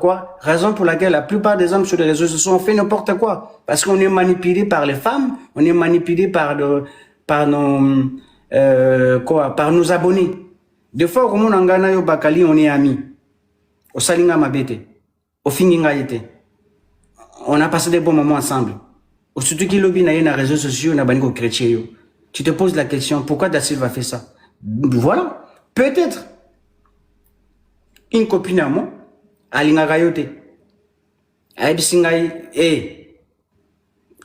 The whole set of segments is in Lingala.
quoi. Raison pour laquelle la plupart des hommes sur les réseaux sociaux ont fait n'importe quoi. Parce qu'on est manipulé par les femmes, on est manipulé par nos abonnés. Des fois, comme on a yo bakali, on est amis. Au salinga mabete, au fininga yete. On a passé des bons moments ensemble. Surtout qu'il lobby na les réseaux sociaux, na baniko chrétien. Tu te poses la question, pourquoi Da Silva fait ça? Voilà. Peut-être une copine à moi, alinga gayote. Aïdi singaï,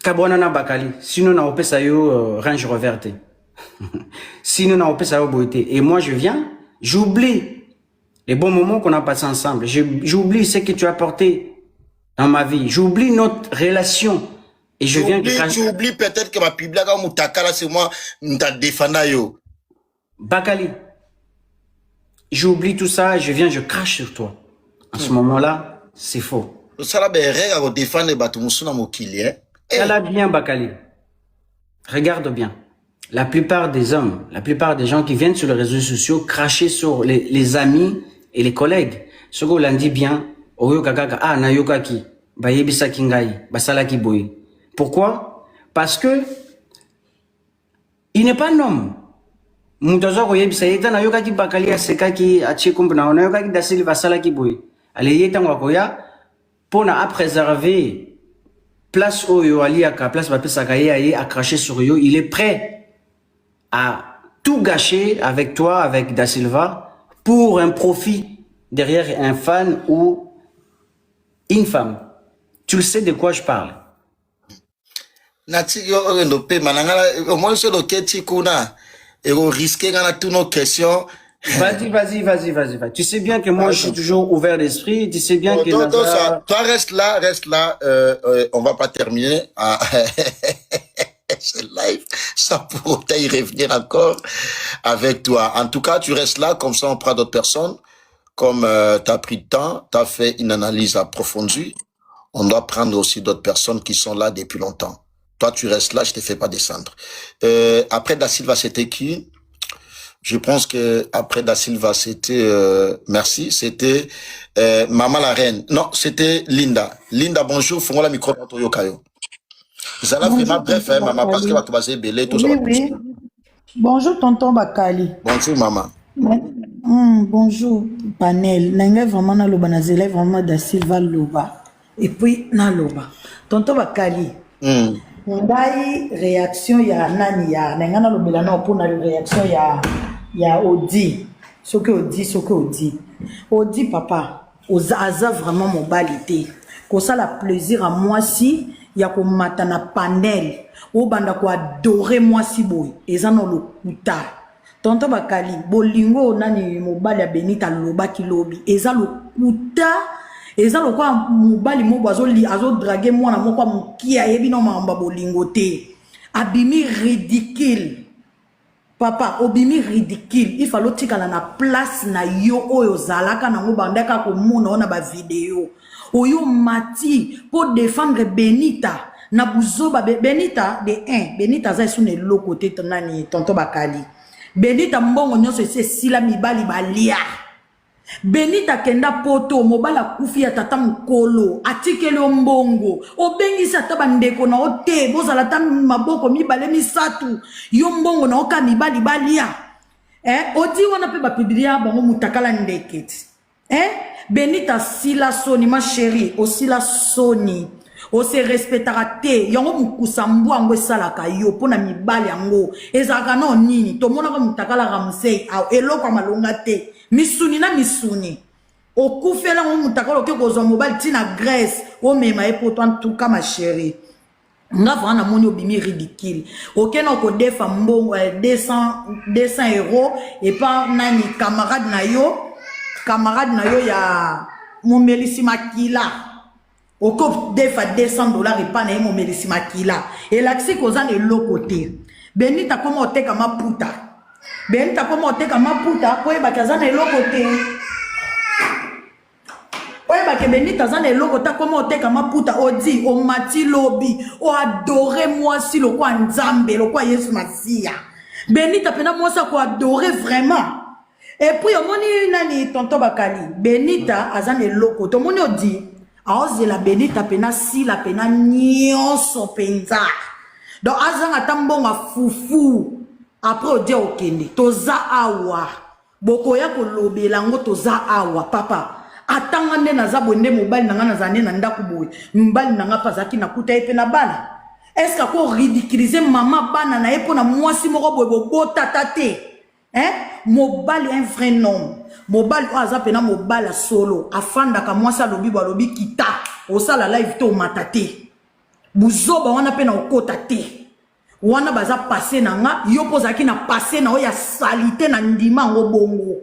kabwana na bakali. Sinon na opé sa yo range reverte. Sinon na opé sa yo boité. Et moi je viens, j'oublie les bons moments qu'on a passés ensemble. J'oublie ce que tu as apporté dans ma vie. J'oublie notre relation. Et je viens de Tu oublies peut-être que ma public à Moutakala, c'est moi, m'ta défenda yo. Bakali. J'oublie tout ça et je crache sur toi. En ce moment-là, c'est faux. Ça là, ben, regarde, défendre les bateaux, moussou na mokili, hein. Ça là bien, Bakali. Regarde bien. La plupart des hommes, la plupart des gens qui viennent sur les réseaux sociaux cracher sur les amis et les collègues. Ce qu'on l'a dit bien, oyo kakaka, ah, na yokaki, ba yebisa kingai, ba salaki boy. Pourquoi? Parce que il n'est pas un homme. Mutazo ko yebisa yeta na yokaki bakali asekaki achekumbu na yokaki Da Silva salaki boy. Ale yeta ngwakoya pona à préserver place oyo aliaka place ba pesaka ye a cracher sur yo, il est prêt à tout gâcher avec toi, avec Da Silva pour un profit derrière un fan ou une femme. Tu le sais de quoi je parle. Nati yo no pe manangala au moins sur le keti kuna et on risquait dans toutes nos questions. Vas-y. Tu sais bien que moi je suis toujours ouvert d'esprit, tu sais bien que toi reste là, on va pas terminer ce live sans pour autant y revenir encore avec toi. En tout cas, tu restes là, comme ça on prend d'autres personnes. Comme tu as pris le temps, tu as fait une analyse approfondie, on doit prendre aussi d'autres personnes qui sont là depuis longtemps. Toi, tu restes là, je te fais pas descendre. Après Da Silva, c'était qui? Je pense que après Da Silva, c'était merci, c'était Maman la Reine. Non, c'était Linda. Linda, bonjour, fongo la micro pour Yokayo. Vous allez vraiment bref, hein, maman, parce que va te baser belé, tout ça. Oui. Bonjour, tonton Bakali. Bonjour, maman. Bonjour, panel. N'engage vraiment na loba, na zélève vraiment Da Silva loba. Et puis, na loba. Tonton Bakali. Ndai réaction ya nani ya n'engana lobela na pour na réaction ya Odi. Ce que Odi papa, oza vraiment mon balité. Ko ça la plaisir à moi si ya ko matana panel. O banda ko adorer moi si boy. Eza no lokuta. Tonton Bakali, bolingo nani mobali ya Benita loba ki lobi. Eza lokuta. Eza lokwa mobali mo azo draguer mwana moko muki ayebi no mamba bolingo te. Abimi ridicule. Papa, obimi ridicule. Il faut tika na place na yo oyo zalaka na ngobandaka ko mona ona ba vidéo. Oyo mati pour défendre Benita na buzoba Benita de 1. Benita za sune lokote tonani tonton Bakali. Benita mbongo nyonso se sila mibali balia. Benita kenda poto mobala kufi ya tata mkolo atikele mbongo obengisa taba ndeko na ote bozala ta maboko mibale misatu yo mbongo na oka mibali balia odi wana pe ba publier bango mutakala ndeketi Benita sila soni ma chérie o sila soni o se respectera te yango mukusambu ango salaka yo pona mibali yango ezaka no nini to mona ko mutakala ramsey eloko malonga te misuni na misuni okufela ngo mutakalo ke kozwa mobile tina Grèce o mema epoto en tout cas ma chérie nga vana moni obimi ridicule okena ko defa mbongo 200 euros et pas nani camarade na yo ya momelisi makila oko defa 200 dollars et pas na momelisi makila et l'axi kozana elokote Benita komo oteka maputa Benita komo oteka maputa ko ebaka zana elokote oye ke Benita zana elokota komo oteka maputa odi o mati lobi o adore moi si lo kwa nzambe lo kwa Yesu Masia Benita pena moi ça ko adore vraiment Et puis, on moni nani tonton Bakali, Benita, azane loko, to moni odi, aoze la Benita pena si la pena nyonso penza. Donc, azan atambonga fufu, après odi okende, toza awa, boko ya kolobe lango toza awa, papa. Atanga nde naza bonde mobali nanga nazane na ndaku boye, mbali nanga pazaki na kuta epe na bana. Est-ce qu'on ridiculise maman bana na epo na mwasi moko boye bobota tate? Hein? Mobali un vrai nom. Mobali oaza pena mobali solo. Afanda ka mwasi alobi balobi kita. Osala live to matate. Buzoba wana pena okota te. Wana baza passé na nga. Yo pozaki na passé na oya salite na ndima ngo bongo.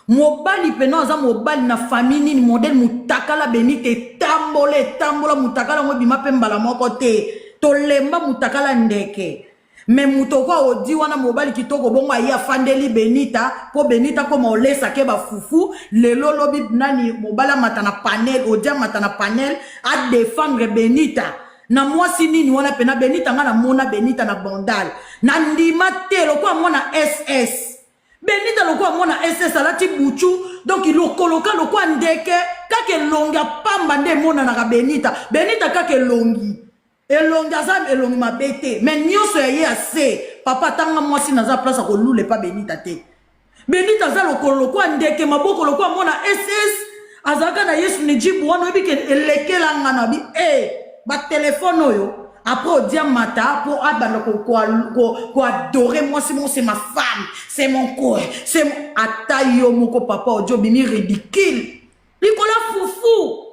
Mobali pena oza mobali na famille ni modèle mutakala Benite tambola mutakala ngo bima pe mbala moko te. Tolemba mutakala ndeke. Mais mutoko odi wana mobali kitoko bongo ya fandeli Benita po Benita koma olesa ke ba fufu lelo lobi nani mobala matana panel odia matana panel a défendre Benita na mwasi nini wana pena Benita ngana mona Benita na bondal na ndima te lokwa mona SS Benita lokwa mona SS alati buchu donc ilokoloka lokwa ndeke kake longa pamba nde mona na Benita kake longi elongi azam elongi mabete mais nyonso ya ye ase papa tanga mwasi naza place ko lule pa Benita te Benita za lokolo kwa ndeke maboko lokwa mona SS azaka na Yesu ni jibu wana bike elekela ngana bi ba téléphone oyo après au diamata pour abanda ko adorer moi c'est ma femme c'est mon corps c'est atayo moko papa ojo bini ridicule likola fufu.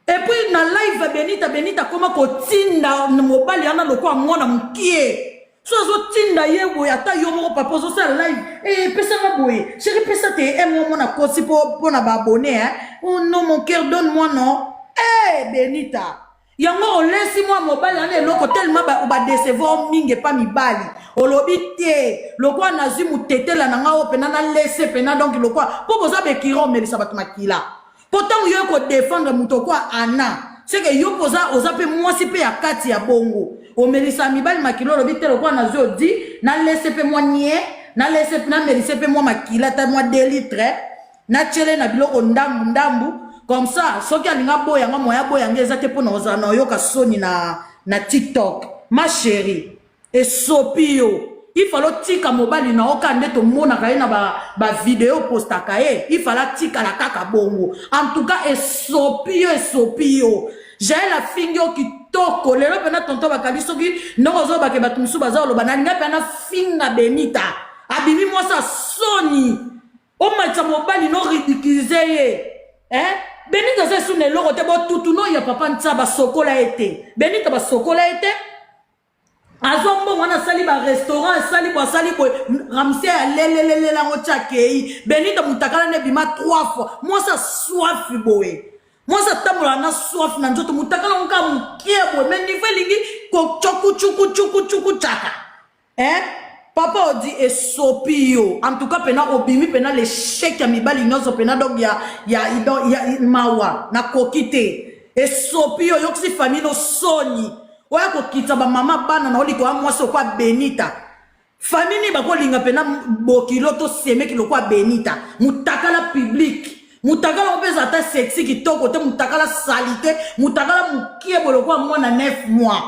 Et puis, na live Benita, comment ko tinda mobali yana lokwa mwana mkie. So zo tinda yewo yata yo moko papa zo sa live. Pesa nga boye. Chérie pesa te moi mona kosi pour na ba abonné hein. Oh non mon cœur donne-moi non. Benita. Yango on laisse moi mobali yana loko tellement ba décevoir minge pa mibali. Olobi te lokwa nazi mutetela na nga opena na laisse pena donc lokwa po boza be kiro melisa batmakila. Pourtant, il y a que défendre Moutokwa Anna. C'est que yo posa ozape moi si pe ya kati ya bongo. O melisa mibali makilo lo bitelo kwa na zo di na laisse pe moi nie, na laisse pe na melisa pe moi makila ta moi 2 litres. Na chele na biloko ndambu comme ça, soki alinga boya nga moya boya ngeza te pona ozana yo ka soni na TikTok. Ma chérie, et sopio. Il fallait tika mobali na oka ndeto mona kaye na ba vidéo posta kaye. Il fallait tika la kaka bongo. En tout cas, esopio. J'ai la fingo qui toko. Lelo pena tonto bakali soki nongo bake batumsu baza lo bananga pena finga Benita. Abimi moi sa soni. O macha mobali no ridiculiser hein? Benita se sune loko te bo tutu no ya papa ntaba sokola ete. Benita ba sokola ete. Azombo wana sali ba restaurant sali bo ramse lelelele la ngochakei Benita mutakala ne bima 3 fois moi ça soif boy moi ça tamola na soif na njoto mutakala nka mukie boy mais niveau lingi ko chuku chaka papa odi esopio en tout cas pena obimi pena le chèque ya mibali nyoso pena donc ya mawa na kokite esopio yoksi famille no soni. Oya ko kita ba mama bana na oli ko amwaso kwa Benita. Famille ba ko linga pena bokilo to seme ki lokwa Benita. Mutakala public. Mutakala opeza ta sexy ki toko te mutakala salité, mutakala mukie bolokwa mwana 9 mois.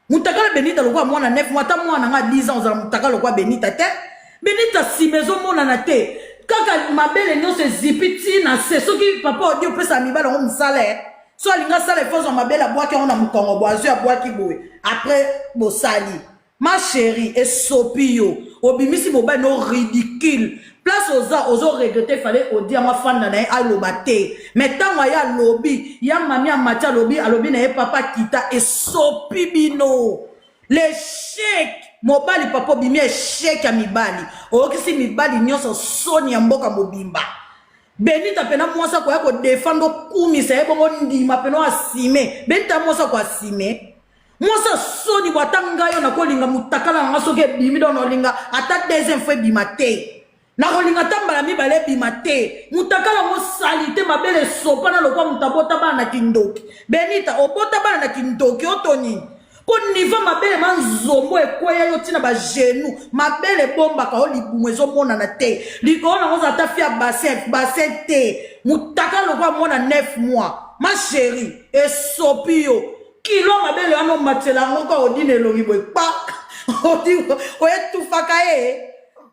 Mutakala Benita lokwa mwana 9 mois ta mwana nga 10 ans za mutakala lokwa Benita te. Benita si maison mona na te. Kaka mabele nyo se zipiti na se soki papa odi opesa mibala ngo msale. So alinga sala efos ma belle boaki on a mukongo boazu boaki boy après bosali ma chérie esopio obimisi boba no ridicule place ozo regretter fallait odi ma fan na a lobate mais tant ya lobi ya mami a macha lobi alobi na papa kita esopi bino l'échec mobali papa bimi échec ya mibali okisi mibali nyoso soni ya mboka mobimba. Benita pena mwasa kwa yako defando kumi sa yebo ndima pena asime Benita mwasa kwa asime mwasa soni watanga yo na kolinga mutakala nga soke bimi dono linga ata deuxième fois bimate na kolinga tambala mibale bimate mutakala mo salite mabele sopa na lokwa mutabota bana kindoki Benita obota bana na kindoki otoni Ko niveau mabele manzombo ekweya yo tina ba genou. Mabele bomba ka oli mwezo mona na te. Likona ngoza ta fia bassin te. Mutaka lokwa mona 9 mois. Ma chérie, et sopio. Kilo mabele ano matela ngoka odine longibwe pa. Odi o etufaka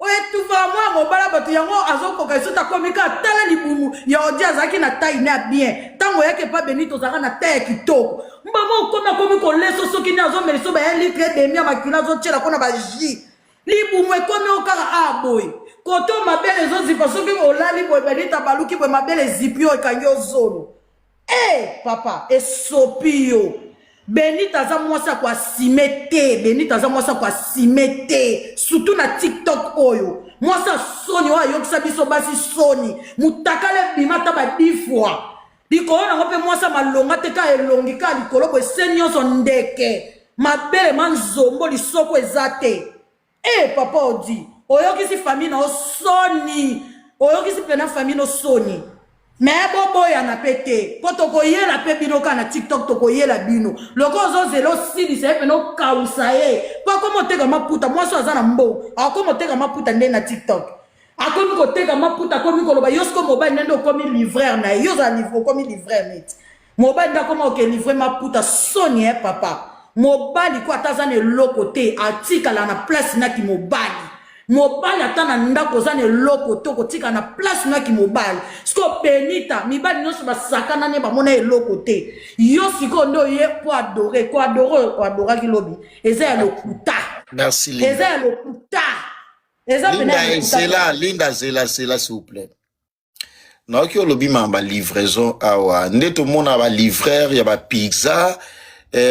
o etufa moi mobala bato yango azokoka esota komika tala libumu ya odi azaki na taille na bien. Tango yake pa Benito zaka na taille kitoko. Mbamo koma komi ko leso soki ni azomeliso ba 1 litre demi ya makina azotela kona ba ji. Libumu ekomi okaka aboy. Koto mabele zozipa soki olali boy Benito baluki boy mabele zipio ekangi ozolo. Papa, esopio. Benita aza mwasa kwa simete. Benita aza mwasa kwa simete. Surtout na TikTok oyo. Mwasa soni wa yokisa biso basi soni. Mutakale bimata ba 10 fois. Likolo na ngope mwasa malonga teka elongika likolo bo senyo sondeke. Mabele manzombo lisoko ezate. Papa odi. Oyokisi famille na soni. Oyokisi pena famille no soni. Mais bobo ya na pete. Potoko yela pe binoka na TikTok toko yela bino. Loko zo zelo sili se pe no kausa ye. Kwa komo teka maputa mwaso azana mbo. Akomo teka maputa nde na TikTok. Akomi ko teka maputa komi ko loba yosko mobile nendo komi livreur na yo za livre komi livreur net. Mobile nda komo ke livrer maputa soni papa. Mobile ko atazane lokote atika la na place na ki mobile. Mobile atana ndako zane loko toko tika na place na ki mobile. Sko Benita mibali no so basakana ne ba mona eloko te. Yo siko ndo ye ko adore ki lobi. Eza ya lokuta. Merci Linda. Eza ya lokuta. Eza Linda Zela s'il vous plaît. Non ki lobi ma livraison awa. Ndeto mona ba livreur ya ba pizza.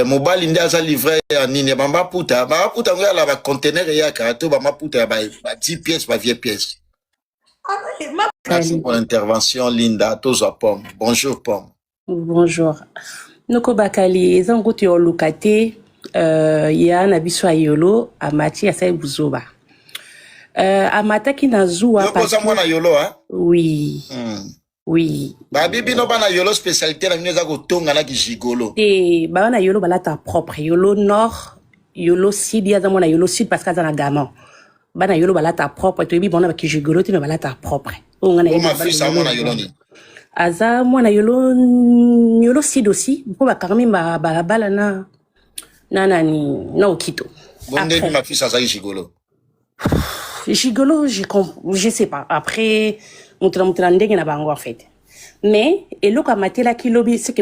Mobile ndia za livrer ya nini ba maputa ngoya la ba conteneur ya karato ba maputa ba 10 pièces ba vieille pièces. Merci pour l'intervention Linda Toza Pomme. Bonjour Pomme. Bonjour. Noko bakali ezangoto yo lokate ya na biso ayolo amati ya sai buzoba. Amataki na zuwa parce que mwana yolo hein? Oui. Oui. Ba bibi no bana yolo spécialité na mineza ko tonga na ki gigolo. Ba na yolo balata propre. Yolo nord, yolo sud, ya zamona yolo sud parce que za na gamin. Bana yolo balata propre to bi bona ba ki gigolo te me balata propre. O ma fils a mona yolo ni. Aza mona yolo sud aussi. Pour ba karmi ba balabala na nani na okito. Bonde bi ma fils a za gigolo. Gigolo, je sais pas. Après ndenge na bango en fait. Mais et lo ka matela ki lobi c'est que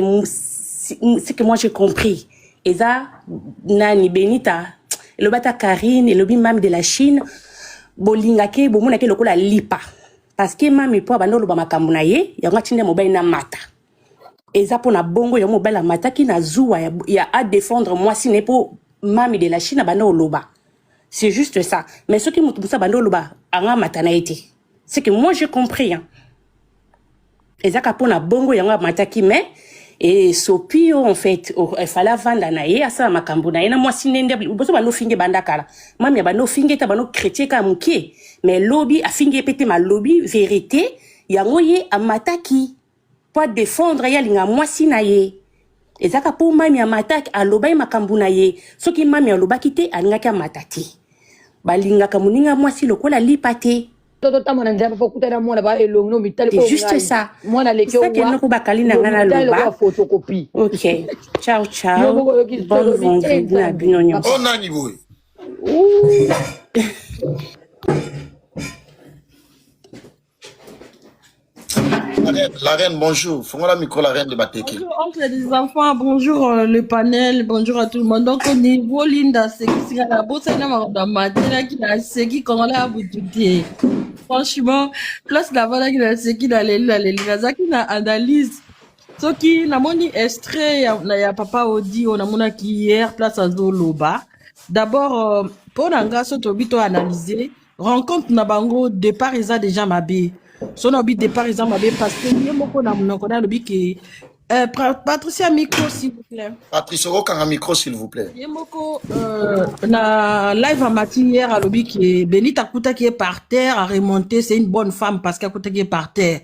moi j'ai compris. Eza nani Benita, le bata Karine et lobi mam de la Chine bolinga ke bomona ke lokola lipa. Parce que mami po bando lo ba makambu na ye, ya ngati mobile na mata. Eza pona bongo ya mobile na mata ki na zuwa ya à défendre moi si n'est pas mami de la Chine bando loba. C'est juste ça. Mais ce qui m'a bando loba anga mata na été. C'est que moi j'ai compris hein. Et ça kapona bongo yanga mataki mais et sopio en fait il fallait vendre na ye asa makambu na ye na moi sinende boso bano finge bandakala mami bano finge ta bano chrétien ka mukie mais lobby a finge pété ma lobby vérité yango ye amataki pour défendre ya linga moi sinaye et ça kapo mami amataki alobai makambu na ye soki mami alobaki te alingaki amatati balinga kamuninga moi si lokola lipate. C'est juste ça. C'est ça que nous bakali na ngana loba. Ok. Ciao ciao. Bonne vendredi na binonyo. On a niveau. La reine, bonjour. Faut la micro, la reine de Bateke. Bonjour, oncle des enfants, bonjour le panel, bonjour à tout le monde. Donc, au niveau Linda, c'est qui la bosse et la madame qui a ce qui qu'on a abouti. Franchement, place la valeur qui a ce qui a les na analyse. Ce qui n'a moni extrait, ya papa Odi, on a mona qui hier, place à Zoloba. D'abord, pour l'anga, ce tobito analysé, rencontre na bango, départ, ils ont déjà mabé. Son obi départ exemple parce que ni moko na monoko na lobi ke Patricia micro s'il vous plaît. Patricia Rokanga micro s'il vous plaît. Ni moko na live en matin hier à lobi ke Benita Kuta qui est par terre a remonté, c'est une bonne femme parce qu'elle Kuta qui est par terre.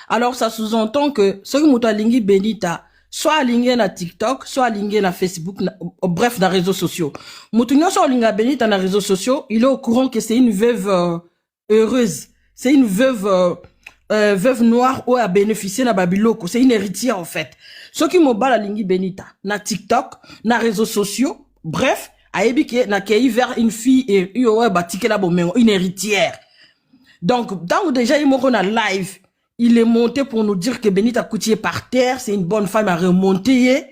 Alors ça sous-entend que ce que muto alingi Benita soit aligné na TikTok, soit aligné na Facebook, bref, na réseaux sociaux. Moutounyo soit aligné Benita na réseaux sociaux, il est au courant que c'est une veuve heureuse. C'est une veuve noire ou a bénéficié na babiloko. C'est une héritière, en fait. Ce qui m'a aligné Benita na TikTok, na réseaux sociaux, bref, ayebi ke na kei vers une fille et une héritière. Donc déjà il m'a live, il est monté pour nous dire que Benita Koutié par terre, c'est une bonne femme à remonter.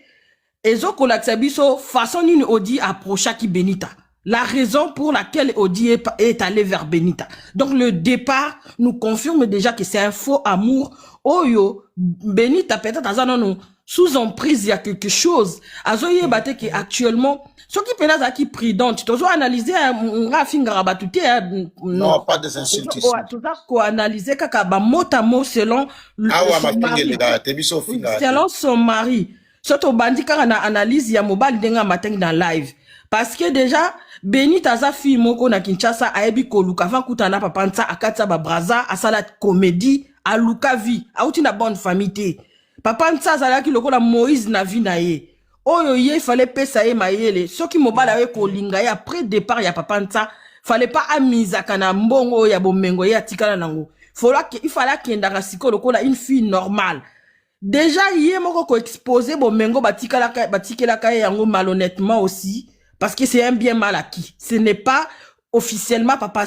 Et zo kolaksabiso façon une Odi approcha qui Benita. La raison pour laquelle Odi est allé vers Benita. Donc le départ nous confirme déjà que c'est un faux amour. Oyo Benita peut-être non sous emprise il y a quelque chose. Azoye bate que actuellement ce qui pénale à qui prudente, tu dois analyser un non, pas des insultes ici. Tu dois analyser kaka mot selon selon son mari. Surtout bandi quand on analyse ya mobile denga matin dans live. Parce que déjà Benita za fille moko na Kinshasa ayebi koluka van kutana papa nta akatsa ba braza asala comédie a luka vi auti na bonne famille. Papa nta zala ki lokola Moïse na vi na ye. Oyo ye il fallait pesa ye mayele. Ce qui mobile avec kolinga ya après départ ya papa nta fallait pas amisa kana mbongo ya bomengo ya tikala nango. Il fallait kenda siko lokola une fille normale. Déjà yé moko ko exposer bomengo batikala kaya yango malhonnêtement aussi parce que c'est un bien mal acquis. Ce n'est pas officiellement papa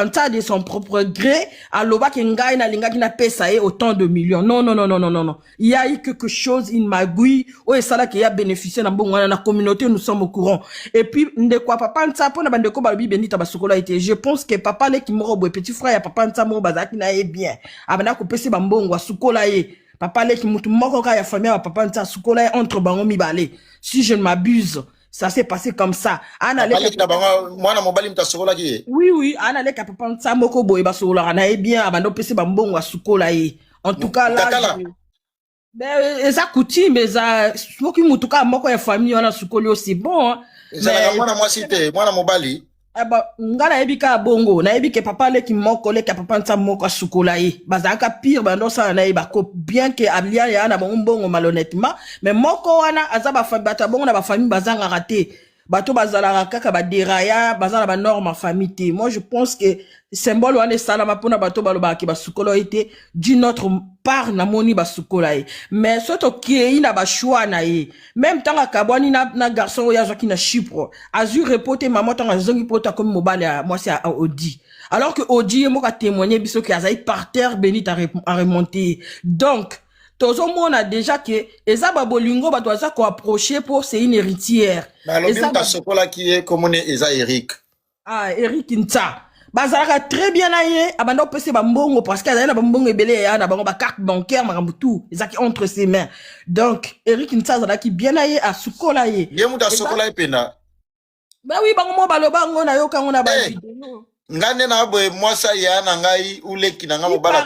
nta de son propre gré à loba kenga na linga kina pesa autant de millions. Non. Il y a eu quelque chose, une magouille, ou et ça là qui a bénéficié dans la communauté, nous sommes au courant. Et puis, de quoi papa nta pour na bande ko balobi Benita basukola été. Je pense que papa le ki moro boy petit frère ya papa nta mo bazaki na ye bien. Abana ko pesi bambongo sukola ye. Papa le ki mutu moko ka ya famille ya papa nta sukola ye entre bango mibale. Si je ne m'abuse. Ça s'est passé comme ça. Oui, Anna le papa nta moko boy basola na ye bien abando pesi bambongo sukola ye. En tout cas là ben eza coutume eza moki mutuka moko ya famille wana sukoli aussi bon mais mwana mwasi te mwana mobali ngana yebika bongo na yebike papa le ki moko le ka papa nta moko sukola ye bazaka pire bando sa na yeba ko bien que ablia ya na bongo malhonnêtement mais moko wana azaba famille bata bongo na ba famille bazanga raté bato bazala kaka ba deraya bazala ba norme famille te. Moi je pense que symbole wana salama pona bato baloba ki basukolo été d'une autre part na moni basukola ye mais soto ki na ba choix na ye même tant kabwani na garçon ya qui na Chypre azu reporter maman tant zongi pota comme mobile moi c'est à Odi alors que Odi mo ka témoigner biso ki azai par terre Benita a remonter. Donc tozo mona déjà que ezaba bolingo bato za ko approcher pour c'est une héritière. Mais alors ta sokola qui est comme on est Eza Eric. Ah Eric Nta. Bazalaka très bien aye abanda pese ba mbongo parce que azana ba mbongo ebele ya na bango ba carte bancaire makambu tout ezaki entre ses mains. Donc Eric Nta azalaki bien aye a sukola ye. Yemu da sokola epena. Bah oui bango mo baloba ngo na yoka ngo na ba vidéo. Ngane na boy moi ça ya na ngai uleki na ngamo bala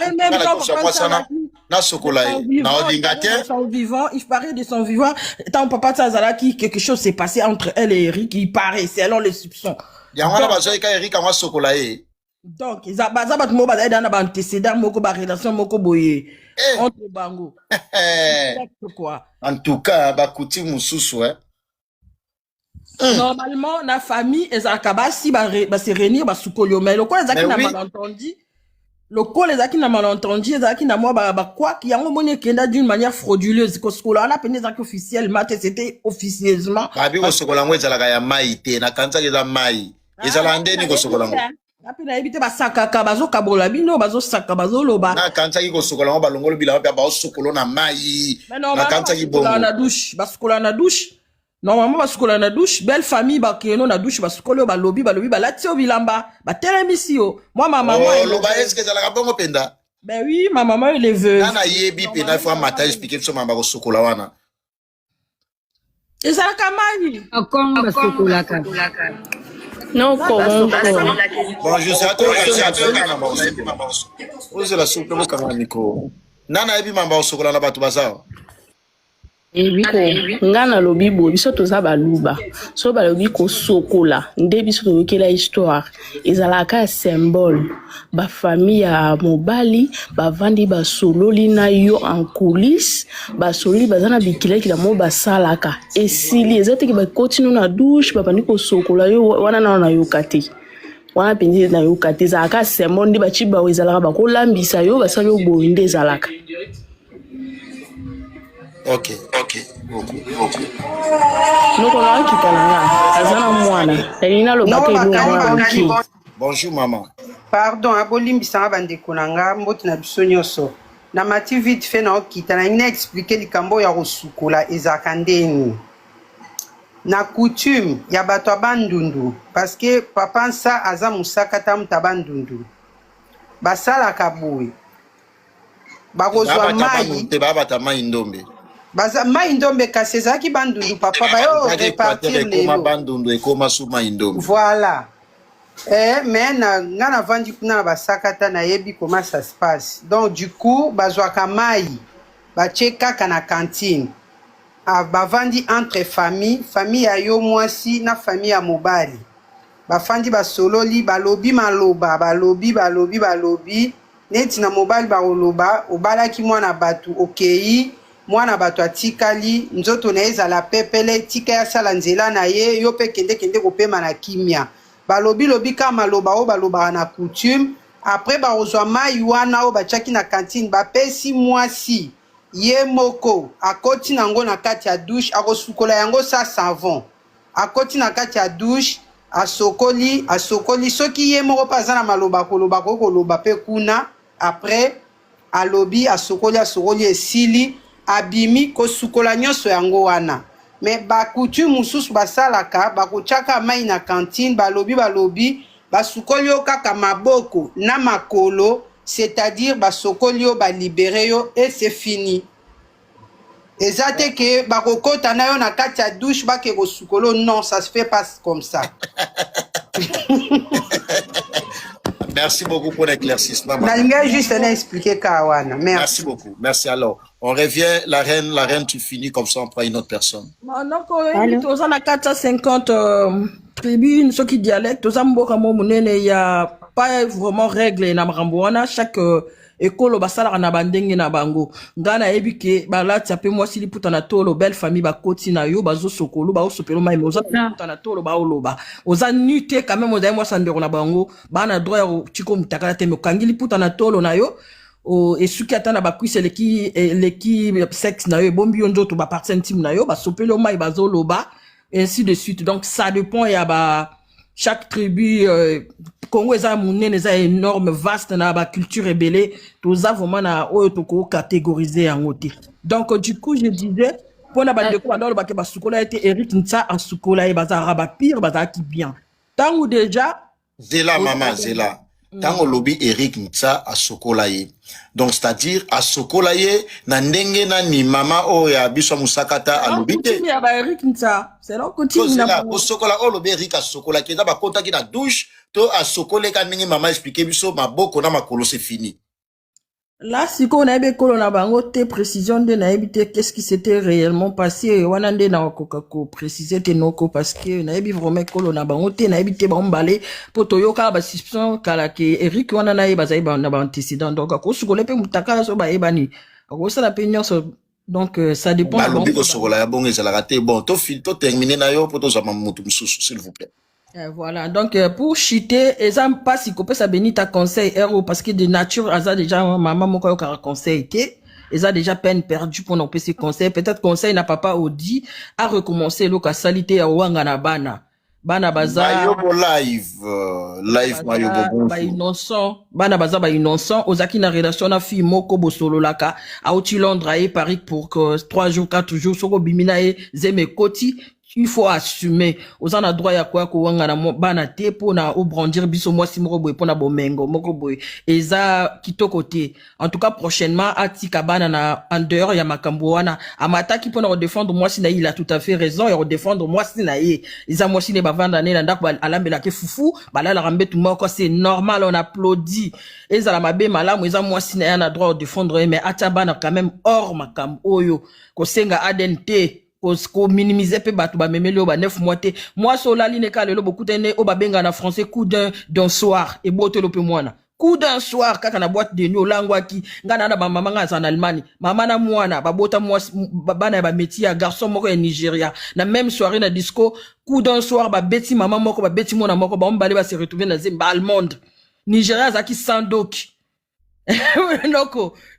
ko sana na sokola ye na odingateur son vivant il paraît de son vivant tant papa Tazalaki quelque chose s'est passé entre elle et Eric il paraît selon les soupçons. Yangwana bazoy ka Eric amwa sokola ye. Donc ils baza bat mo baza dans ba antécédent moko ba relation moko boye entre bango. Quoi. En tout cas ba kuti mususu Normalement la famille ezakaba si ba se réunir ba sukolio mais le quoi ezaki na malentendu. Le col les aki na malentendu les aki na moi ba quoi qui yango moni kenda d'une manière frauduleuse parce que là on a peine ezaki officiellement c'était officieusement. Ba bi ko sokola ngo ezalaka ya mai te na kanza ke za mai. Ezala ndeni ko sokola ngo. Apena ebite ba sakaka bazo kabola bino bazo saka bazo loba. Na kanza ki ko sokola ngo balongolo bila ba sokolo na mai. Na kanza ki bongo. Na douche, basokola na douche. Normalement basokola na douche, belle famille ba keno na douche basokolo ba lobi ba latio bilamba, ba teremisio. Moi ma maman oh loba est-ce que ezalaka bongo penda? Ben oui, ma maman elle est veuve. Nana yebi pena fois matin expliquer so mamba ko sokola wana. Ezalaka mani. Akon basokola ka. Non, comment? Bon, je sais à toi, vous la soupe, vous, Nico. Nana, et puis, maman, au chocolat, là-bas, tout bazar. Ebiko ngana lobi bo biso toza baluba so balobi ko sokola nde biso toyokela histoire ezalaka symbole ba famille ya mobali bavandi basololi na yo en coulisse basololi bazana bikileki la mo basalaka esili ezate ki bakotino na douche babandi ko sokola yo wana na yokate wana penzi na yokate ezalaka symbole nde bachi bawo ezalaka bakolambisa yo basali yo boye nde ezalaka. Ok. Beaucoup. Bonjour maman. Pardon, abolimbisanga bandeko nanga mboti na biso nyonso. Na mati vite fait na okita na ina expliquer likambo ya kosukola ezaka ndeni. Na coutume ya bato ya bandundu parce que papa nsa aza musaka ta muta bandundu. Basalaka boye. Bakozwa mai. Babata mai ndombe. Baza mai ndombe kasi ezalaki bandundu papa bayo repartir lelo bandundu ekoma su mai ndombe. Voilà. Mais nga na vandi kuna na basakata na yebi comment ça se passe. Donc du coup bazwaka mai batie kaka na cantine. Bavandi entre famille ya yo mwasi na famille ya mobali. Bafandi basololi balobi maloba balobi neti na mobali baoloba obalaki mwana batu okei mwana bato atikali nzoto na ezala pepele tika ya sala nzela na ye yo pe kende kopema na kimia lobi kama maloba o baloba na coutume après bazwa mai wana o bachaki na cantine bapesi mwasi ye moko akoti nango na kati ya douche akosukola yango sa savon akoti na kati ya douche asokoli soki ye moko paza na maloba koloba pe kuna après alobi asokoli esili abimi kosukola nyonso yango wana mais bakutu mususu basalaka bakochaka mai na cantine balobi basukoli yo kaka maboko na makolo c'est-à-dire basokoli yo balibere yo et c'est fini ezate ke bakokota na yo na kati ya douche bake kosukolo non ça se fait pas comme ça. Merci beaucoup pour l'éclaircissement. Juste expliquer Kawana. Merci beaucoup. Merci alors. On revient, la reine, tu finis comme ça, on prend une autre personne. Donc, on a 450 tribus, ceux qui dialectent, il n'y a pas vraiment règle na Marambouana, chaque école basala na bandenge na bango ngana ebike balati ape mwasi liputa na tolo belle famille bakoti na yo bazo sokolo ba osopelo mai moza liputa na tolo ba oloba oza nute quand même oza mwasa ndeko na bango bana droit ya chiko mutakala te mokangi liputa na tolo na yo o esuki atana bakwise leki sexe na yo bombi yo nzoto ba partie intime na yo ba sopelo mai bazo loba ainsi de suite. Donc ça dépend ya ba chaque tribu Congo est énorme, vaste, na ba culture ébélée, tous vraiment na oyo catégorisé en côté. Donc du coup je disais pour na ba de quoi dans le baké ba sukola était Eric Nsa en sukola et bazara ba pire bazara qui bien. Tant ou déjà Zela maman Zela. Tant au lobby Eric Nsa a sokolaye. Donc c'est-à-dire a sokolaye na ndenge na ni mama o ya biso musakata a lobby. Ya ba Eric Nsa, c'est là continue na o sokola o lobby Eric a sokola ki za ba konta ki na douche to a sokole ka ndenge mama expliquer biso maboko na makolo c'est fini. Là, si on a bien colonna bango te précision de naïbité qu'est-ce qui s'était réellement passé wanande na ko préciser te noko parce que naïbi vraiment colonna bango te naïbité ba mbalé poto yoka ba suspicion kala ke Eric wana naïba zaïba na ba antécédent donc ko sukole pe mutaka so ba ebani ko sala pe nyonso donc ça dépend ba lobi ko sokola ya bongo ezala raté bon to terminer na yo poto za mamutu mususu s'il vous plaît. Voilà, donc pour chiter, ils n'ont pas si coupé sa bénite à conseil héros parce que de nature, ils ont déjà maman mon coeur conseil été, ils ont déjà peine perdue pour nos petits conseils. Peut-être conseil n'a pas dit à recommencer le cas salité à Wangana bana baza live mayobo ba innocent bana baza ba innocent ozaki na relation na fille moko bosolo laka a uti Londres et Paris pour 3 jours 4 jours soko bimina e zeme koti il faut assumer aux en a droit ya quoi ko wanga na bana te pona au brandir biso moi si moko boy pona bomengo moko boy eza kitoko te en tout cas prochainement atika bana na en dehors ya makambo wana amataki pona redéfendre moi si na il a tout à fait raison et redéfendre moi si na ye eza moi si ne bavanda ne ndako alambela ke fufu bala la rambe tout moko c'est normal on applaudit eza la mabe malamu eza moi si na ya na droit de défendre mais atia bana quand même hors makambo oyo ko senga ADNT ko minimiser pe batu ba memeli o ba 9 mois te moi so la line ka lelo beaucoup tene o ba benga na français coup d'un soir et botelo pe mwana coup d'un soir kaka na boîte de nuit olangwaki ngana na ba mama nga en Allemagne mama na mwana ba bota moi bana ba métier ya garçon moko ya Nigeria na même soirée na disco coup d'un soir ba beti mama moko ba beti mwana moko ba mbale ba se retrouver na zimba allemande Nigeria zaki sandoki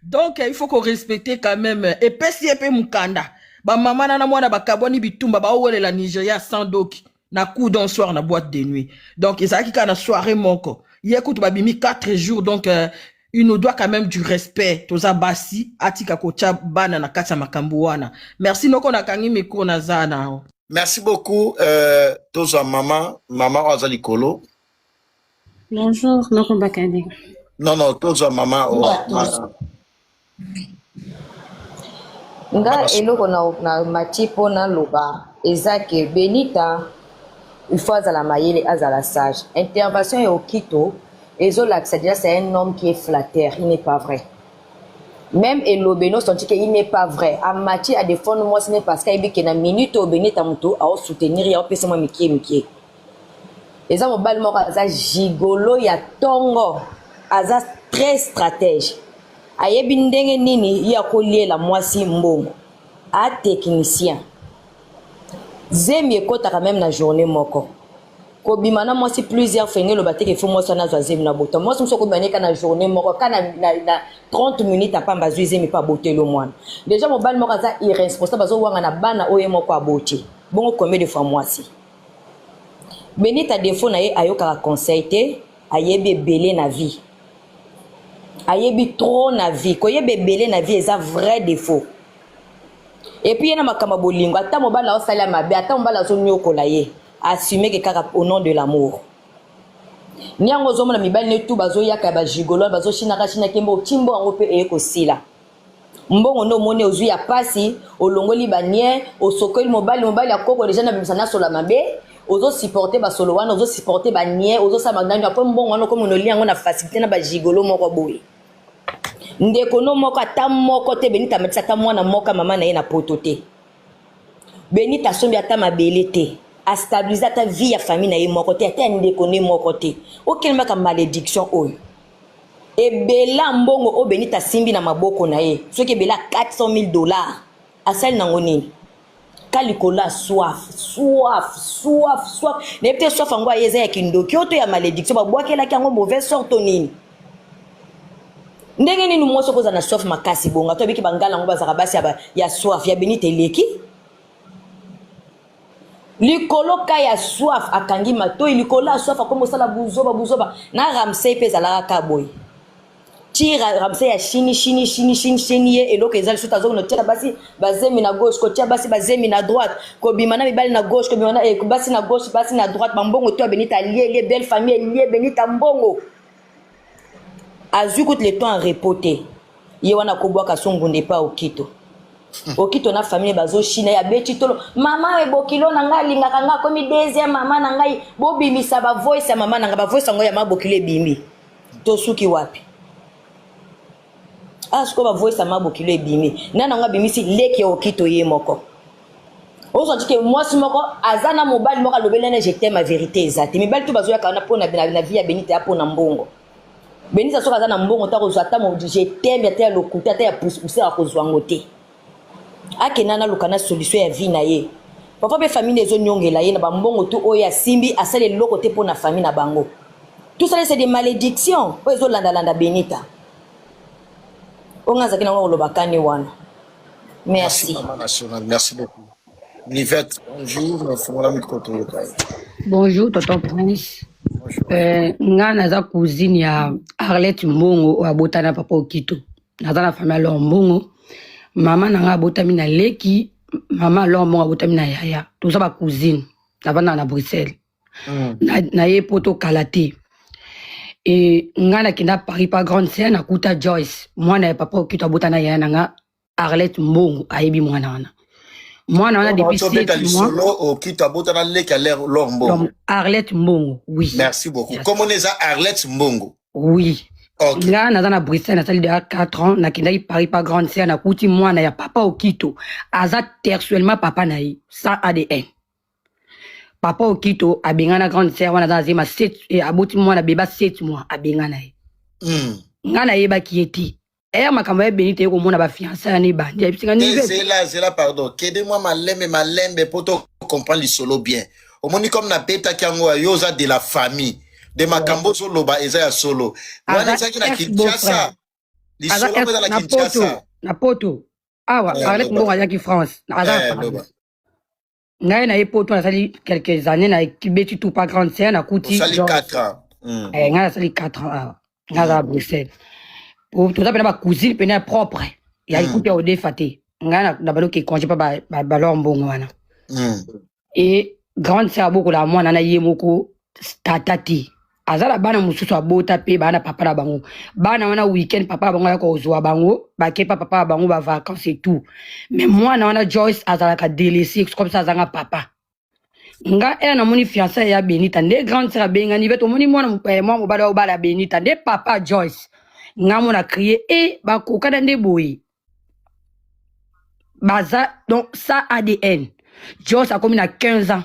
donc il faut qu'on respecte quand même et pesi epe mukanda ba mama na mwana ba kaboni bitumba ba owele la Nigeria sans doki na coup d'un soir na boîte de nuit donc ezaki ka na soirée moko yekutu ba bimi 4 jours donc il nous doit quand même du respect toza basi atika kocha bana na kati ya makambo wana merci noko na kangi micro na zana Merci beaucoup toza mama azali kolo. Bonjour, noko bakade. Non toza mama nga eloko na mati pona loba ezake Benita il faut azala mayele azala sage intervention ya okito ezolakisa déjà c'est un homme qui est flatteur il n'est pas vrai même elobeno senti que il n'est pas vrai amati a défendre moi ce n'est parce qu'il y a une minute au Benita muto a soutenir ya opesa moi mikie eza mobile moko aza gigolo ya tongo aza très stratège ayebi ndenge nini ya koliela mwasi mbongo a technicien zemi ekota quand même na journée moko ko bimana mwasi plusieurs fengelo bateke fo mwasi na zemi na bota mwasi mso ko baneka na journée moko kana na 30 minutes apamba zemi pa botelo mwana déjà mobile moko za irresponsable bazo wanga na bana oye moko aboti bongo combien de fois mwasi Benita défaut na ye ayoka conseil te ayebi belé na vie ayebi trop na vie ko yebe belé na vie eza vrai défaut et puis yena makamba bolingo ata mobala osala mabe ata mobala zo nyokola ye assumer que kaka au nom de l'amour nyango zo mona mibali ne tout bazo yaka ba gigolo bazo chinaka china kembo timbo ango pe eko sila mbongo no mone ozu ya pasi olongoli banie osokoli mobali akoko déjà na bimsana sola mabe ozo supporter ba solo wana ozo supporter ba nie ozo sa magana po mbongo wana ko monoli yango na facilité na ba gigolo moko boye ndeko no moko ata moko te Benita matisa ata mwana moko mama na ye na poto te Benita sombi ata mabele te a stabiliser ta vie ya famille na ye moko te ata ndeko ne moko te okelema ka malédiction oyo ebela mbongo o Benita simbi na maboko na ye soki ebela $400,000 asali nango nini kalikola soif ne peut soif ngo ayeza ya kindoki oto ya malédiction babwakela kango mauvaise sorte nini ndenge nini mwoso koza na soif makasi bonga to biki bangala ngo bazaka basi ya soif ya Benita eleki likoloka ya soif akangi mato likola soif akomo sala buzoba na Ramsey peza la kaboy tira Ramsey ya chini ye eloko ezali suta zo no tira basi bazemi na gauche ko tia basi bazemi na droite ko bimana mibali na gauche ko bimana basi na gauche basi na droite bambongo to Benita lié belle famille lié Benita mbongo azukut le temps à repoter ye wana kobwaka songunde pa okito okito na famille bazo china ya beti tolo mama e bokilo na nga lingaka nga komi deuxième mama na ngai bobimisa ba voice ya mama na nga ba voice ngo ya mabokile bimi to suki wapi asko ba voice ya mabokile ebimi nana nga bimisi leki ya okito ye moko ozo tike mwasi moko azana mobile moko lobelene je t'aime ma vérité ezati mibali to bazo ya kana pona na vie ya Benita ya pona mbongo Benita soka za na mbongo ta kozwa ta mo je t'aime ya lokuta ta ya pousser a kozwa ngote akenana lukana solution ya vie na ye papa be famille ezo nyongela ye na ba mbongo tu oya simbi asale loko te pona famille na bango tout ça c'est des malédictions o ezo landa Benita onga zakina ngo lobakani wana merci Maman nationale, merci beaucoup. Nivette, bonjour, mon ami Koto. Bonjour, tonton Prince. Nga naza cousine ya Arlette Mbongo abotana papa okito. Naza na famille ya Mbongo. Mama nanga abotami na leki, Maman Lombo abotami na yaya. Toza ba cousine. Navanda na Bruxelles. Na ye poto kalate. Et ngana kina Paris pas grande sœur na kuta Joyce. Moi na papa okito abota na yaya nga Arlette Mbongo ayebi mwana wana. Mwana wana depuis 7 mois. Solo okito abota na leki a l'air Lombo. Arlette Mbongo, oui. Merci beaucoup. Comment on est à Arlette Mbongo? Oui. Okay. Là, na na Bruxelles, na sali de 4 ans, na kindai Paris pas grande sœur, na kuti mwana ya papa okito. Aza tersuellement papa na yi, sans ADN. Papa okito abenga na grande sœur wana za zema 7 et aboti mwana beba 7 mois abenga na yi. Ngana yeba kieti. Makambo ya Benita yoko mona ba fiança ni bandi. C'est là pardon. Kede-moi malembe poto comprendre le solo bien. Au moni comme na peta kiango yoza de la famille. De makambo solo ba eza ya solo. Wana zaki na Kinshasa. Li solo ba na Kinshasa. Na poto. Awa, avec mo ya ki France. Ngai na poto na sali quelques années na kibeti tout pas grande sœur na kuti. Sali 4 ans. Ngai sali 4 ans. Ngai à Bruxelles. Pour tout ça pena ba cousine pena propre. Ya ikuti au défaté. Ngai na balo ki congé pa ba lombongo wana. Et grande sœur beaucoup la mwana na yemoko tatati. Azala bana mususu abota pe bana papa na bango. Bana wana weekend papa bango ya ko zwa bango, ba ke papa bango ba vacances et tout. Mais moi na wana Joyce azala ka délaissé comme ça zanga papa. Nga na moni fiancé ya Benita nde grande sœur benga ni beto moni mwana moi mo bala Benita nde papa Joyce. Nga mona crier et ba kokana nde boyi. Baza donc ça ADN. Joyce a commis na 15 ans.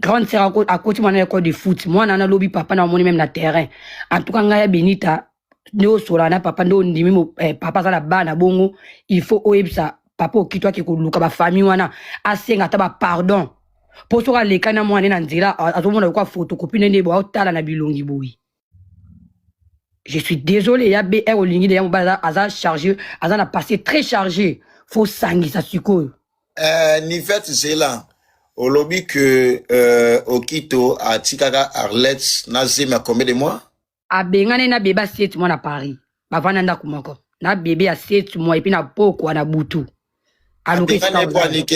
Grande sœur à côté mon école de foot. Moi nana lobby papa na moni même na terrain. En tout cas ngaya Benita no solana papa ndo ndimi papa za la bana bongo il faut oebsa papa okitwa ki ko luka ba famille wana asenga ta ba pardon. Pour soka le kana mwana na nzela azomona kwa photocopie nende bo otala na bilongi boyi. Je suis désolé ya BR olingi de ya mobala aza chargé aza passé très chargé. Faut sangi ça suko. Nivette Zélan. Au lobby que Okito a tikaka Arlette Nazim combien de mois? A bengane na beba 7 mois na Paris. Bavana nda kumako. Na bébé a 7 mois et puis na poko na butu. Aluke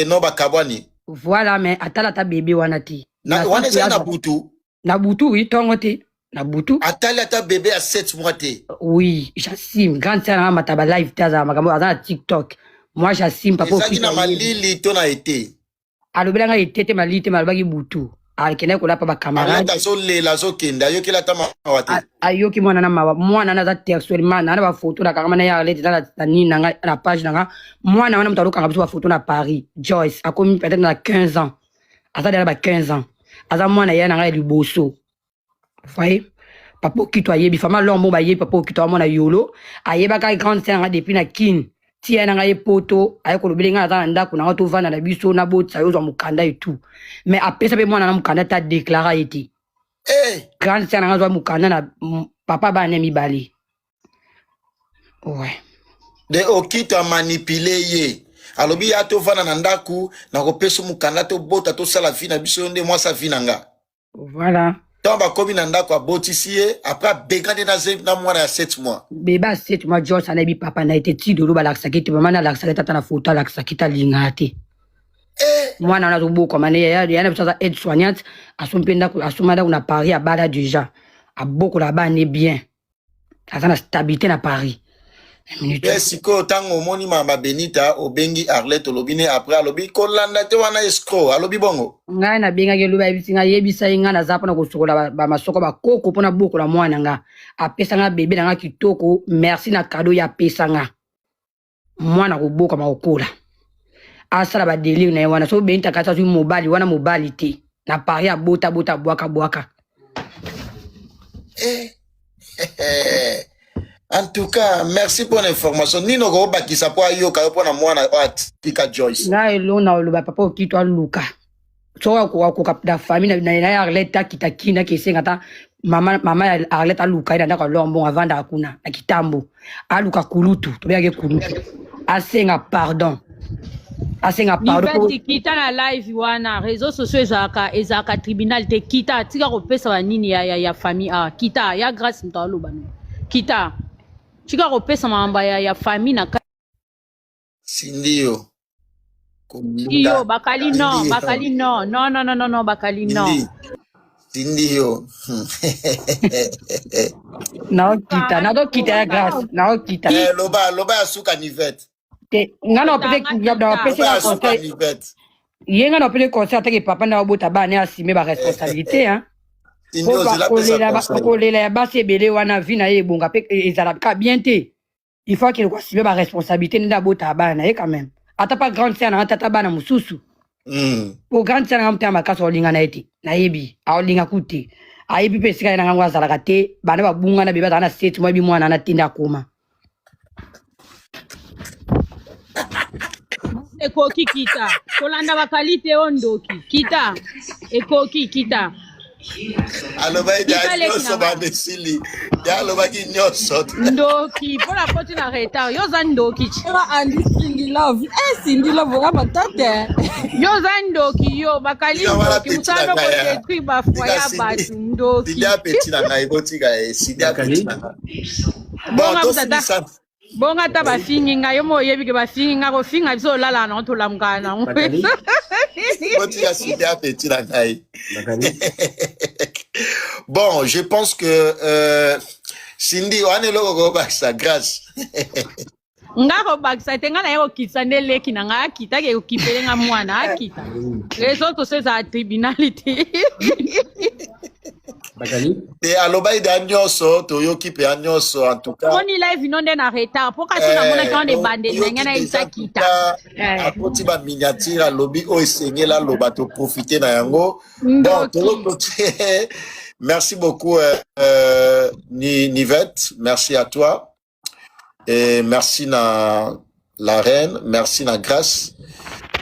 no bakabwani. Voilà mais atala ta bébé wana ti. Na wana za na butu. Na butu oui tongo ti. Na butu. Atala ta bébé à 7 mois ti. Oui, j'assume. Grande sœur na mataba live taza makambo aza TikTok. Moi j'assume papa. Ezaki na malili to na été. Alobelanga itete malite malbaki butu alkene ko la pa ba camarade ala zo le la zo kenda yo kila tama wate ayoki mwana na mawa mwana na za textuellement na ba photo na kama na ya lete na nini na la page na mwana wana mutaruka ngabiso ba photo na Paris Joyce akomi peut-être na 15 ans asa dela ba 15 ans asa mwana ya na liboso voyez papa kitwa yebi fama lombo ba yebi papa kitwa mwana yolo ayeba ka grande sœur depuis na kin tia na ngai poto ayeko lobelinga za ndako na to vana na biso na botsa yo zo mukanda et tout mais apesa be mwana na mukanda ta déclarer eti grande sœur na zo mukanda na papa ba ne mibali ouais de okito manipuler ye alobi ya to vana na ndako na ko pesa mukanda to bota to sala vie na biso nde moi sa vie nanga voilà. Tamba komi na ndako abotisiye après begande na mwana ya 7 mois. Beba 7 mois George anabi papa na été ti dolo ba laksakete mama na laksakete tata na photo laksakete lingate. Mwana na zobo kwa mane ya na biso aide soignante asompenda asomada na Paris à bala déjà. A beaucoup là-bas né bien. Asa na stabilité na Paris. Siko tango moni mama Benita obengi Arlette lobine après alobi kolanda te wana escroc alobi bongo ngai na benga ke loba bisinga yebisa inga na zapo na kosokola ba masoko ba koko pona boko la mwana nga apesa nga bébé na nga kitoko merci na cadeau ya pesa nga mwana ko boka makola asala ba délire na wana so Benita kasa su mobali wana mobali te na Paris abota bwaka En tout cas, merci pour l'information. Nino ko bakisa po ayo ka po na mwana Tika Joyce. Na elo na lo ba papa okitwa Luka. So ko da famille na Arlette kitakina kesenga ta mama Arlette Luka ina ndako lombo avanda akuna na kitambo. Aluka kulutu, to biage kulutu. Asenga pardon. Nivette kita na live wana réseaux sociaux ezaka tribunal te kita tika ko pesa wa nini ya famille kita ya grâce ntalo bano. Kita chika ko pesa mamba ya famille na Sindio. Yo, Bakali non, Bakali non. Non, non, non, non, non, Bakali non. Cindy yo. Nao kita ya grâce. Nao kita. Loba asuka nivette. Ngano pese Loba asuka nivette. Yenga no pele conseil atake papa na obota ba ne assumer ba responsabilité hein. Cindy ozela pesa kolela ya basi ebele wana vi na ye bonga pe ezala ka bien te. Il faut qu'il assumer ba responsabilité nda bota ba na ye quand même. Ata pas grande sœur na tata ba na mususu. Pour grande sœur na mtama kaso olinga na eti. Na yebi a olinga kuti. A yebi pe sika na ngwa zala te bana ba bunga na beba na state mo bi mwana na tinda koma. Ekoki kita. Kolanda Bakali ondoki. Kita. Ekoki kita. Aloba ida nyoso ba besili. Ya aloba ki nyoso. Ndoki. Pour la porte na retard. Yoza ndoki. Andi Cindy Love. Cindy Love oka batate. Yoza ndoki yo. Bakali ndoki. Usano ko detruire ba foya batu ndoki. Sidia petit na ngai botika sidia petit na ngai. Bon, to Bonga ta ba finginga yo mo yebi ke ba finginga ko finga biso lala na to lamkana. Bon, je pense que Cindy on est logo ba sa grâce. Ngako bakisa tenga na yo kitsa neleki na nga kita ke ukipele nga mwana akita. Les autres c'est ça tribunalité. Et aloba ida nyoso to yoki pe nyoso en tout cas. On y live non den arrêta pour ka sina mona quand des bandes nanga na isakita. Apoti ba miniature alobi o esengela loba to profiter na yango. Bon, merci beaucoup Nivette, merci à toi. Et merci na la reine, merci na grâce.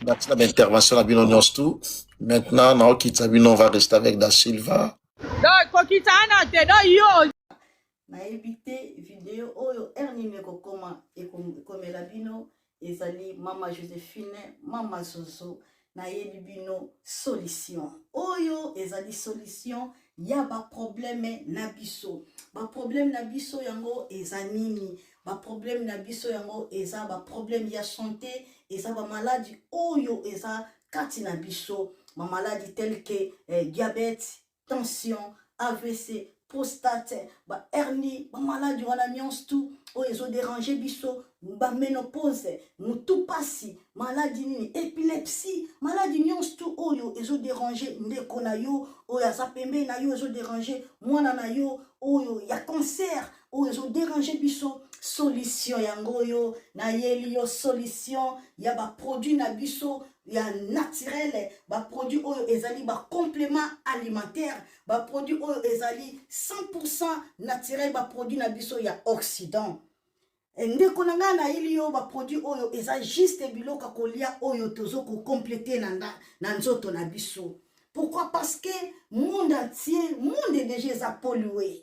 Merci na l'intervention na bino nyostou. Maintenant na okitabino on va rester avec Da Silva. nayebi vidéo oyo ernime kokoma ekomela bino ezali mama Joséphine mama Zozo nayebi bino solution oyo ezali solution ya ba problème na biso yango eza nini ba problème na biso yango eza ba problème ya santé eza ba maladie oyo eza kati na biso ma maladie telle que diabète tension, AVC, prostate, ba hernie, ba maladie wana nyons tout, o ezo déranger biso, ba ménopause, nous tout passi, maladie nini, épilepsie, maladie nyons tout oyo ezo déranger ndeko na yo, o ya sapembe na yo ezo déranger mwana na yo, oyo ya cancer, o ezo déranger biso. Solution yango yo na yeli yo solution ya ba produit na biso ya naturel ba produit oyo ezali ba complément alimentaire ba produit oyo ezali 100% naturel ba produit na biso ya Occident ndeko nanga na yeli yo ba produit oyo eza juste biloka kolia oyo tozo ko compléter na nzoto na biso. Pourquoi? Parce que monde entier monde déjà eza pollué.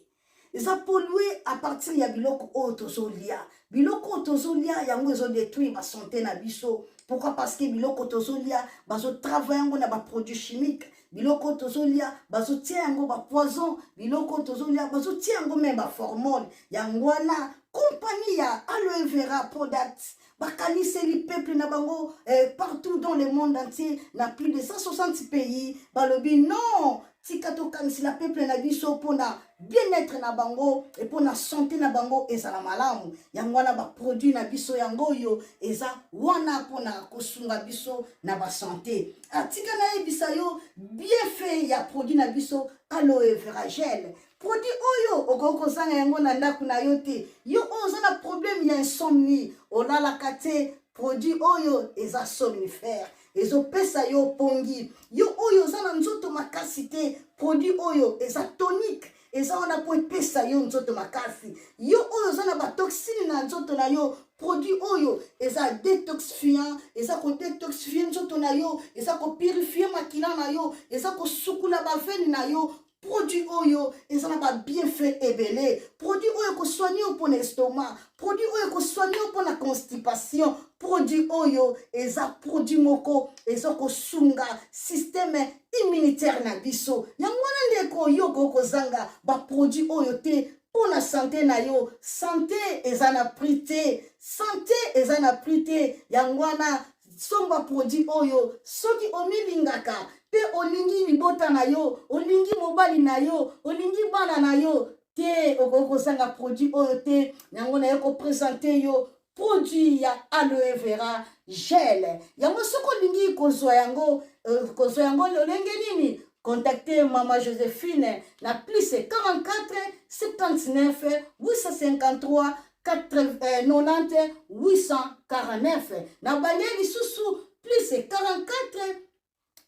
Ils ont pollué à partir de biloko otozolia. Biloko otozolia yango ezo détruire ma santé na biso. Pourquoi? Parce que biloko otozolia bazo travailler yango na ba produits chimiques. Biloko otozolia bazo tia yango ba poison. Biloko otozolia bazo tia yango même ba hormone. Yango wana compagnie ya aloe vera products. Bakanise li peuple na bango partout dans le monde entier, na plus de 160 pays. Balobi non. Tikato kanisi la peuple na biso pona bien-être na bango et pona santé na bango eza la malamu yango wana ba produit na biso yango yo eza wana pona kosunga biso na ba santé atika na ebisa yo bien fait ya produit na biso aloe vera gel produit oyo okoko zanga yango na ndaku na yo te yo oza na problème ya insomnie olala kate produit oyo eza somnifère ezo pesa yo pongi yo oyo zana nzoto makasi te produit oyo eza tonique eza wana po pesa yo nzoto makasi yo oyo zana ba toxine na nzoto na yo produit oyo eza détoxifiant eza ko détoxifier nzoto na yo eza ko purifier makila na yo eza ko sukula ba veine na yo produit oyo ezana ba bienfait ebele produit oyo ko soigner pour l'estomac produit oyo ko soigner pour la constipation produit oyo eza produit moko eza ko sunga système immunitaire na biso yango wana ndeko yo ko zanga ba produit oyo te pour la santé na yo santé eza na prix te santé eza na prix te yango wana somba produit oyo soki omilingaka pe olingi libota na yo olingi mobali na yo olingi bana na yo te okozanga produit oyo te yango na yo kopresente yo produit ya aloe vera gel yango soko olingi kozwa yango lolenge nini contactez Maman Joséphine na plus 44 79 853 90 849 na Balieli Soussou plus 44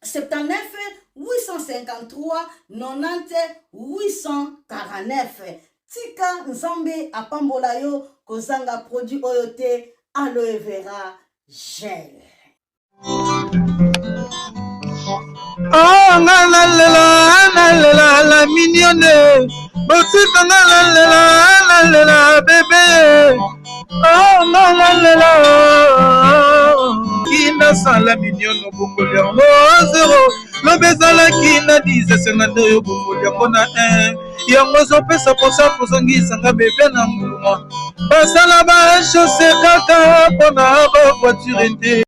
79 853 90 849 tika nzambe apambola yo kozanga produit oyo te aloe vera gel. Oh, la la mignonne. Botika la bébé. Oh, la. Kina sala mignonne bokoli yango 0. Lobezala kina 10 senando yo bokoli yango na 1. Yango zopesa posa kozongisa nga bébé na mbuluma. Basala ba chaussée kaka pona ba voiture nte.